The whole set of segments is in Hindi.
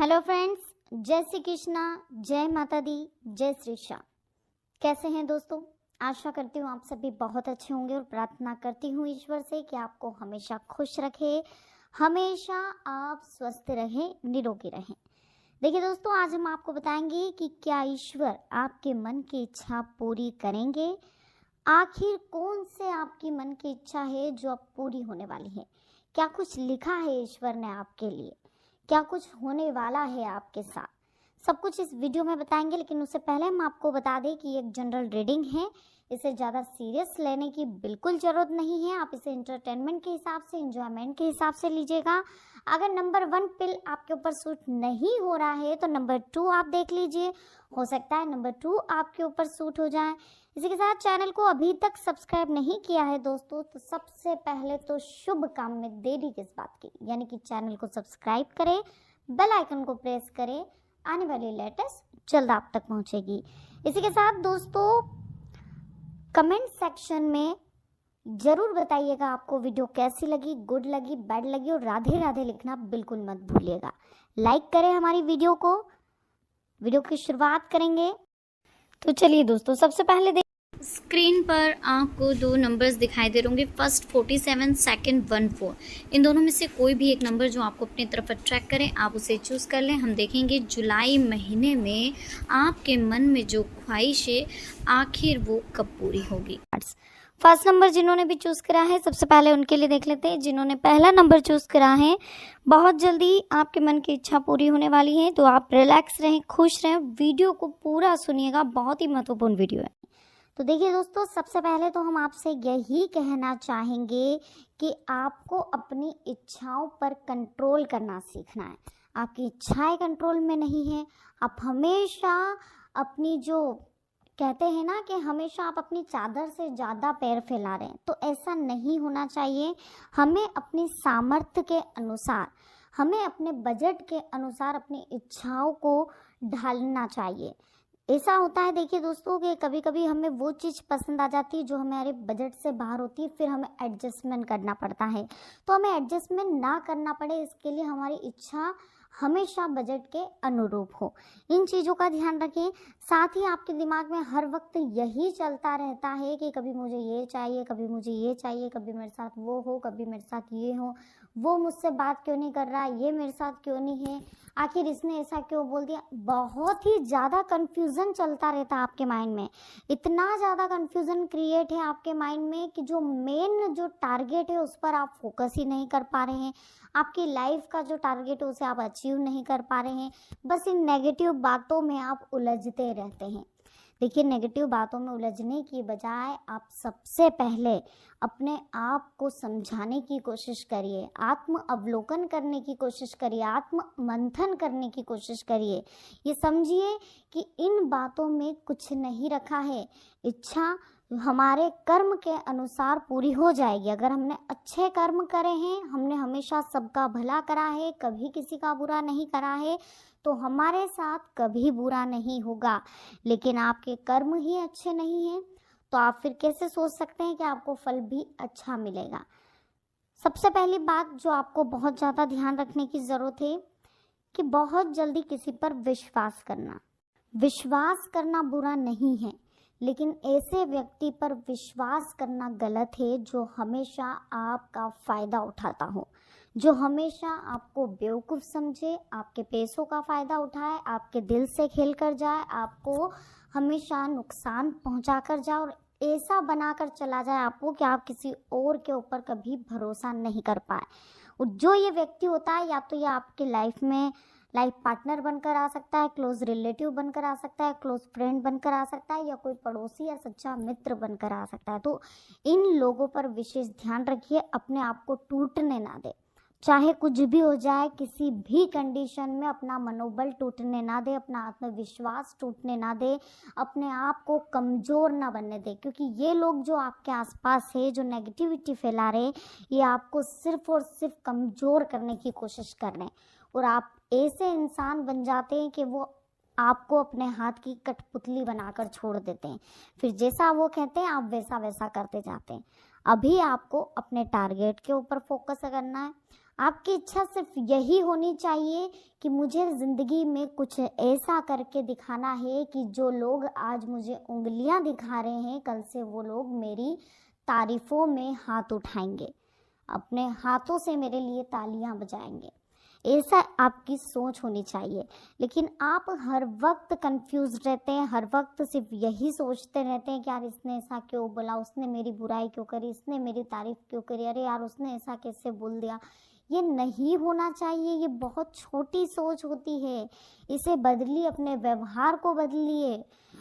हेलो फ्रेंड्स, जय श्री कृष्णा, जय माता दी, जय श्री श्याम। कैसे हैं दोस्तों? आशा करती हूँ आप सभी बहुत अच्छे होंगे और प्रार्थना करती हूँ ईश्वर से कि आपको हमेशा खुश रखे, हमेशा आप स्वस्थ रहें, निरोगी रहें। देखिए दोस्तों, आज हम आपको बताएंगे कि क्या ईश्वर आपके मन की इच्छा पूरी करेंगे। आखिर कौन से आपकी मन की इच्छा है जो अब पूरी होने वाली है? क्या कुछ लिखा है ईश्वर ने आपके लिए? क्या कुछ होने वाला है आपके साथ? सब कुछ इस वीडियो में बताएंगे, लेकिन उससे पहले हम आपको बता दें कि ये एक जनरल रीडिंग है। इसे ज़्यादा सीरियस लेने की बिल्कुल ज़रूरत नहीं है। आप इसे एंटरटेनमेंट के हिसाब से, एंजॉयमेंट के हिसाब से लीजिएगा। अगर नंबर 1 पिल आपके ऊपर सूट नहीं हो रहा है तो नंबर 2 आप देख लीजिए। हो सकता है नंबर 2 आपके ऊपर सूट हो जाए। इसी के साथ चैनल को अभी तक सब्सक्राइब नहीं किया है दोस्तों, तो सबसे पहले तो शुभ काम में देरी किस बात की, यानी कि चैनल को सब्सक्राइब करें, बेल आइकन को प्रेस करें, आने वाली लेटेस्ट जल्द आप तक पहुंचेगी। इसी के साथ दोस्तों, कमेंट सेक्शन में जरूर बताइएगा आपको वीडियो कैसी लगी, गुड लगी, बैड लगी, और राधे राधे लिखना बिल्कुल मत भूलिएगा। लाइक करें हमारी वीडियो को। वीडियो की शुरुआत करेंगे तो चलिए दोस्तों, सबसे पहले स्क्रीन पर आपको 2 नंबर्स दिखाई दे रहे होंगे। First 47, second 14। इन दोनों में से कोई भी एक नंबर जो आपको अपनी तरफ अट्रैक्ट करें, आप उसे चूज़ कर लें। हम देखेंगे जुलाई महीने में आपके मन में जो ख्वाहिश है आखिर वो कब पूरी होगी। फर्स्ट नंबर जिन्होंने भी चूज़ करा है, सबसे पहले उनके लिए देख लेते हैं। जिन्होंने पहला नंबर चूज़ करा है, बहुत जल्दी आपके मन की इच्छा पूरी होने वाली है, तो आप रिलैक्स रहें, खुश रहें। वीडियो को पूरा सुनिएगा, बहुत ही महत्वपूर्ण वीडियो है। तो देखिए दोस्तों, सबसे पहले तो हम आपसे यही कहना चाहेंगे कि आपको अपनी इच्छाओं पर कंट्रोल करना सीखना है। आपकी इच्छाएं कंट्रोल में नहीं है। आप हमेशा अपनी जो कहते हैं ना कि हमेशा आप अपनी चादर से ज़्यादा पैर फैला रहे हैं, तो ऐसा नहीं होना चाहिए। हमें अपनी सामर्थ्य के अनुसार, हमें अपने बजट के अनुसार अपनी इच्छाओं को ढालना चाहिए। ऐसा होता है देखिए दोस्तों कि कभी कभी हमें वो चीज़ पसंद आ जाती है जो हमारे बजट से बाहर होती है, फिर हमें एडजस्टमेंट करना पड़ता है। तो हमें एडजस्टमेंट ना करना पड़े, इसके लिए हमारी इच्छा हमेशा बजट के अनुरूप हो। इन चीज़ों का ध्यान रखें। साथ ही आपके दिमाग में हर वक्त यही चलता रहता है कि कभी मुझे ये चाहिए, कभी मुझे ये चाहिए, कभी मेरे साथ वो हो, कभी मेरे साथ ये हो, वो मुझसे बात क्यों नहीं कर रहा, ये मेरे साथ क्यों नहीं है, आखिर इसने ऐसा क्यों बोल दिया। बहुत ही ज़्यादा कन्फ्यूज़न चलता रहता है आपके माइंड में। इतना ज़्यादा कन्फ्यूज़न क्रिएट है आपके माइंड में कि जो मेन जो टारगेट है उस पर आप फोकस ही नहीं कर पा रहे हैं। आपकी लाइफ का जो टारगेट है उसे आप अचीव नहीं कर पा रहे हैं। बस इन नेगेटिव बातों में आप उलझते रहते हैं। देखिए, नेगेटिव बातों में उलझने की बजाय आप सबसे पहले अपने आप को समझाने की कोशिश करिए, आत्म अवलोकन करने की कोशिश करिए, आत्म मंथन करने की कोशिश करिए। ये समझिए कि इन बातों में कुछ नहीं रखा है। इच्छा हमारे कर्म के अनुसार पूरी हो जाएगी। अगर हमने अच्छे कर्म करे हैं, हमने हमेशा सबका भला करा है, कभी किसी का बुरा नहीं करा है, तो हमारे साथ कभी बुरा नहीं होगा। लेकिन आपके कर्म ही अच्छे नहीं हैं, तो आप फिर कैसे सोच सकते हैं कि आपको फल भी अच्छा मिलेगा। सबसे पहली बात जो आपको बहुत ज़्यादा ध्यान रखने की ज़रूरत है कि बहुत जल्दी किसी पर विश्वास करना। विश्वास करना बुरा नहीं है, लेकिन ऐसे व्यक्ति पर विश्वास करना गलत है जो हमेशा आपका फ़ायदा उठाता हो, जो हमेशा आपको बेवकूफ़ समझे, आपके पैसों का फ़ायदा उठाए, आपके दिल से खेल कर जाए, आपको हमेशा नुकसान पहुंचा कर जाए और ऐसा बनाकर चला जाए आपको कि आप किसी और के ऊपर कभी भरोसा नहीं कर पाए। जो ये व्यक्ति होता है, या तो ये आपकी लाइफ में लाइफ पार्टनर बनकर आ सकता है, क्लोज रिलेटिव बनकर आ सकता है, क्लोज फ्रेंड बनकर आ सकता है, या कोई पड़ोसी या सच्चा मित्र बनकर आ सकता है। तो इन लोगों पर विशेष ध्यान रखिए, अपने आप को टूटने ना दे। चाहे कुछ भी हो जाए, किसी भी कंडीशन में अपना मनोबल टूटने ना दे, अपना आत्मविश्वास टूटने ना दे, अपने आप को कमज़ोर ना बनने दे। क्योंकि ये लोग जो आपके आसपास है, जो नेगेटिविटी फैला रहे, ये आपको सिर्फ और सिर्फ कमज़ोर करने की कोशिश कर रहे हैं, और आप ऐसे इंसान बन जाते हैं कि वो आपको अपने हाथ की कठपुतली बनाकर छोड़ देते हैं। फिर जैसा वो कहते हैं आप वैसा वैसा करते जाते हैं। अभी आपको अपने टारगेट के ऊपर फोकस करना है, आपकी इच्छा सिर्फ यही होनी चाहिए कि मुझे ज़िंदगी में कुछ ऐसा करके दिखाना है कि जो लोग आज मुझे उंगलियां दिखा रहे हैं, कल से वो लोग मेरी तारीफ़ों में हाथ उठाएंगे, अपने हाथों से मेरे लिए तालियां बजाएंगे। ऐसा आपकी सोच होनी चाहिए। लेकिन आप हर वक्त कंफ्यूज रहते हैं, हर वक्त सिर्फ यही सोचते रहते हैं कि यार इसने ऐसा क्यों बोला, उसने मेरी बुराई क्यों करी, इसने मेरी तारीफ क्यों करी, अरे यार उसने ऐसा कैसे बोल दिया। ये नहीं होना चाहिए, ये बहुत छोटी सोच होती है। इसे बदलिए, अपने व्यवहार को बदलिए,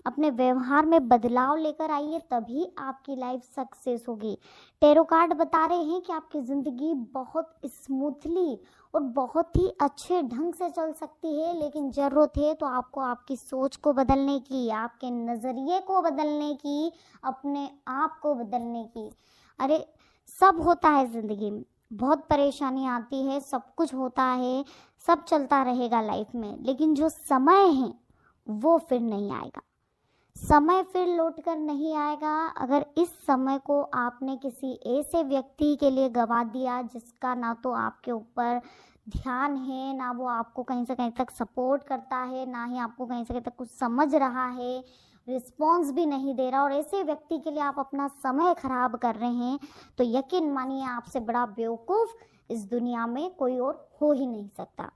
अपने व्यवहार में बदलाव लेकर आइए, तभी आपकी लाइफ सक्सेस होगी। टैरो कार्ड बता रहे हैं कि आपकी ज़िंदगी बहुत स्मूथली और बहुत ही अच्छे ढंग से चल सकती है, लेकिन ज़रूरत है तो आपको आपकी सोच को बदलने की, आपके नज़रिए को बदलने की, अपने आप को बदलने की। अरे सब होता है ज़िंदगी में, बहुत परेशानी आती है, सब कुछ होता है, सब चलता रहेगा लाइफ में, लेकिन जो समय है वो फिर नहीं आएगा। समय फिर लौट कर नहीं आएगा। अगर इस समय को आपने किसी ऐसे व्यक्ति के लिए गवा दिया जिसका ना तो आपके ऊपर ध्यान है, ना वो आपको कहीं से कहीं तक सपोर्ट करता है, ना ही आपको कहीं से कहीं तक कुछ समझ रहा है, रिस्पॉन्स भी नहीं दे रहा, और ऐसे व्यक्ति के लिए आप अपना समय खराब कर रहे हैं, तो यकीन मानिए आपसे बड़ा बेवकूफ़ इस दुनिया में कोई और हो ही नहीं सकता।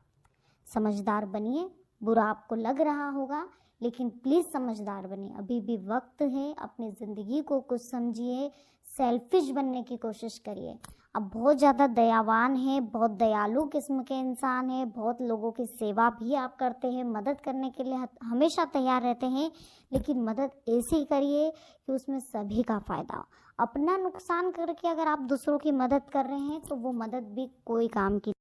समझदार बनिए। बुरा आपको लग रहा होगा, लेकिन प्लीज़ समझदार बनिए, अभी भी वक्त है। अपनी ज़िंदगी को कुछ समझिए, सेल्फिश बनने की कोशिश करिए। अब बहुत ज़्यादा दयावान है, बहुत दयालु किस्म के इंसान है, बहुत लोगों की सेवा भी आप करते हैं, मदद करने के लिए हमेशा तैयार रहते हैं, लेकिन मदद ऐसी करिए कि उसमें सभी का फ़ायदा हो। अपना नुकसान करके अगर आप दूसरों की मदद कर रहे हैं तो वो मदद भी कोई काम की।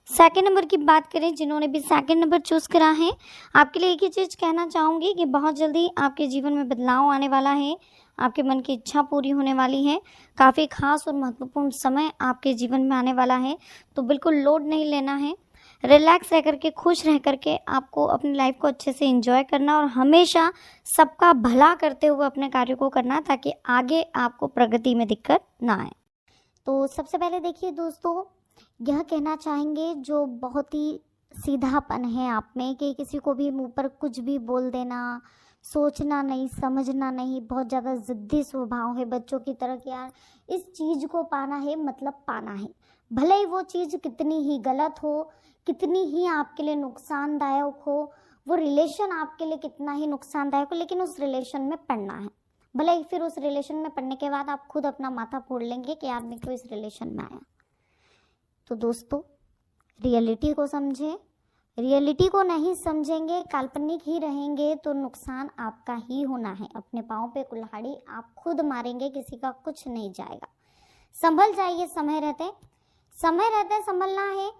सेकंड नंबर की बात करें, जिन्होंने भी सेकंड नंबर चूज़ करा है, आपके लिए एक ही चीज़ कहना चाहूँगी कि बहुत जल्दी आपके जीवन में बदलाव आने वाला है, आपके मन की इच्छा पूरी होने वाली है, काफ़ी खास और महत्वपूर्ण समय आपके जीवन में आने वाला है। तो बिल्कुल लोड नहीं लेना है, रिलैक्स रह करके, खुश रह करके आपको अपनी लाइफ को अच्छे से एंजॉय करना और हमेशा सबका भला करते हुए अपने कार्य को करना, ताकि आगे आपको प्रगति में दिक्कत ना आए। तो सबसे पहले देखिए दोस्तों, यह कहना चाहेंगे जो बहुत ही सीधापन है आप में कि किसी को भी मुंह पर कुछ भी बोल देना, सोचना नहीं, समझना नहीं, बहुत ज़्यादा ज़िद्दी स्वभाव है बच्चों की तरह कि यार इस चीज़ को पाना है मतलब पाना है, भले ही वो चीज़ कितनी ही गलत हो, कितनी ही आपके लिए नुकसानदायक हो, वो रिलेशन आपके लिए कितना ही नुकसानदायक हो, लेकिन उस रिलेशन में पड़ना है। भले ही फिर उस रिलेशन में पड़ने के बाद आप खुद अपना माथा फोड़ लेंगे कि यार मैं क्यों इस रिलेशन में आया। तो दोस्तों, रियलिटी को समझें। रियलिटी को नहीं समझेंगे, काल्पनिक ही रहेंगे, तो नुकसान आपका ही होना है। अपने पाँव पे कुल्हाड़ी आप खुद मारेंगे, किसी का कुछ नहीं जाएगा। संभल जाइए, समय रहते संभलना है।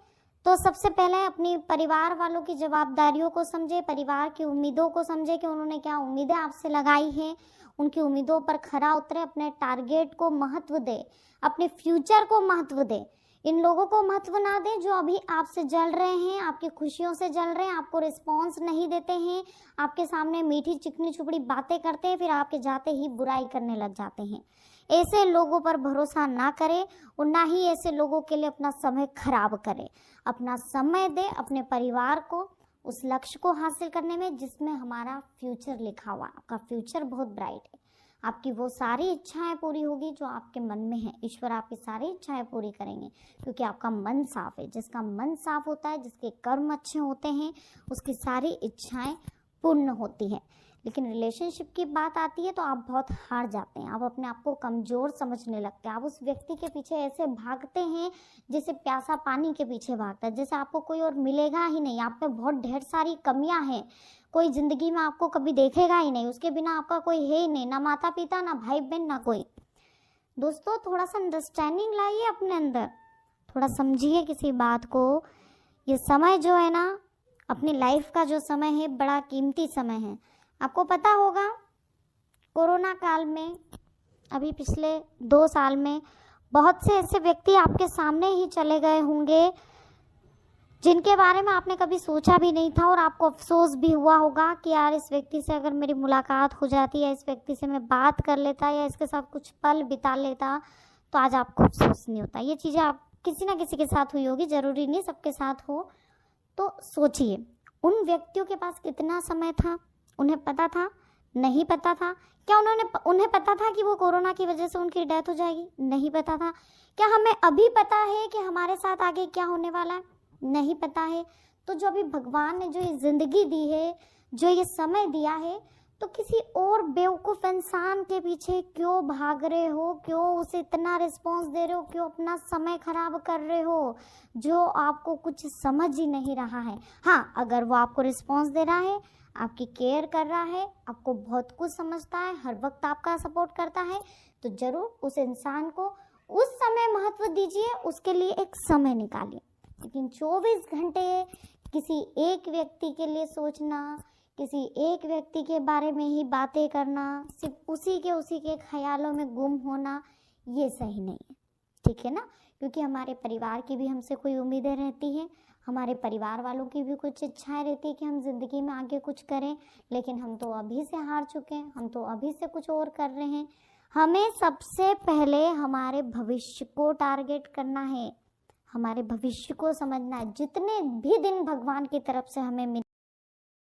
तो सबसे पहले अपनी परिवार वालों की जवाबदारियों को समझे, परिवार की उम्मीदों को समझे कि उन्होंने क्या उम्मीदें आपसे लगाई हैं, उनकी उम्मीदों पर खरा उतरे, अपने टारगेट को महत्व दे, अपने फ्यूचर को महत्व दे। इन लोगों को महत्व ना दें जो अभी आपसे जल रहे हैं, आपकी खुशियों से जल रहे हैं, आपको रिस्पॉन्स नहीं देते हैं, आपके सामने मीठी चिकनी चुपड़ी बातें करते हैं, फिर आपके जाते ही बुराई करने लग जाते हैं। ऐसे लोगों पर भरोसा ना करें और ना ही ऐसे लोगों के लिए अपना समय खराब करें। अपना समय दें अपने परिवार को उस लक्ष्य को हासिल करने में जिसमें हमारा फ्यूचर लिखा हुआ। आपका फ्यूचर बहुत ब्राइट है, आपकी वो सारी इच्छाएं पूरी होगी जो आपके मन में है। ईश्वर आपकी सारी इच्छाएं पूरी करेंगे क्योंकि आपका मन साफ है। जिसका मन साफ होता है, जिसके कर्म अच्छे होते हैं, उसकी सारी इच्छाएं पूर्ण होती हैं। लेकिन रिलेशनशिप की बात आती है तो आप बहुत हार जाते हैं, आप अपने आप को कमज़ोर समझने लगते हैं। आप उस व्यक्ति के पीछे ऐसे भागते हैं जैसे प्यासा पानी के पीछे भागता है, जैसे आपको कोई और मिलेगा ही नहीं। आप में बहुत ढेर सारी कमियां हैं, कोई ज़िंदगी में आपको कभी देखेगा ही नहीं, उसके बिना आपका कोई है ही नहीं, ना माता पिता, ना भाई बहन, ना कोई। दोस्तों, थोड़ा सा अंडरस्टैंडिंग लाइए अपने अंदर, थोड़ा समझिए किसी बात को। ये समय जो है ना, अपनी लाइफ का जो समय है, बड़ा कीमती समय है। आपको पता होगा कोरोना काल में, अभी पिछले 2 साल में बहुत से ऐसे व्यक्ति आपके सामने ही चले गए होंगे जिनके बारे में आपने कभी सोचा भी नहीं था, और आपको अफसोस भी हुआ होगा कि यार इस व्यक्ति से अगर मेरी मुलाकात हो जाती, या इस व्यक्ति से मैं बात कर लेता, या इसके साथ कुछ पल बिता लेता, तो आज आपको अफसोस नहीं होता। ये चीज़ें आप किसी ना किसी के साथ हुई होगी, जरूरी नहीं सबके साथ हो। तो सोचिए उन व्यक्तियों के पास कितना समय था, उन्हें पता था, नहीं पता था? क्या उन्हें पता था कि वो कोरोना की वजह से उनकी डेथ हो जाएगी? नहीं पता था। क्या हमें अभी पता है कि हमारे साथ आगे क्या होने वाला है? नहीं पता है। तो जो अभी भगवान ने जो ये जिंदगी दी है, जो ये समय दिया है, तो किसी और बेवकूफ इंसान के पीछे क्यों भाग रहे हो? क्यों उसे इतना रिस्पॉन्स दे रहे हो? क्यों अपना समय खराब कर रहे हो जो आपको कुछ समझ ही नहीं रहा है? हाँ, अगर वो आपको रिस्पॉन्स दे रहा है, आपकी केयर कर रहा है, आपको बहुत कुछ समझता है, हर वक्त आपका सपोर्ट करता है, तो जरूर उस इंसान को उस समय महत्व दीजिए, उसके लिए एक समय निकालिए। लेकिन 24 घंटे किसी एक व्यक्ति के लिए सोचना, किसी एक व्यक्ति के बारे में ही बातें करना, सिर्फ उसी के ख्यालों में गुम होना, ये सही नहीं है। ठीक है ना? क्योंकि हमारे परिवार की भी हमसे कोई उम्मीदें रहती हैं, हमारे परिवार वालों की भी कुछ इच्छाएं रहती है कि हम जिंदगी में आगे कुछ करें, लेकिन हम तो अभी से हार चुके हैं, हम तो अभी से कुछ और कर रहे हैं। हमें सबसे पहले हमारे भविष्य को टारगेट करना है, हमारे भविष्य को समझना है। जितने भी दिन भगवान की तरफ से हमें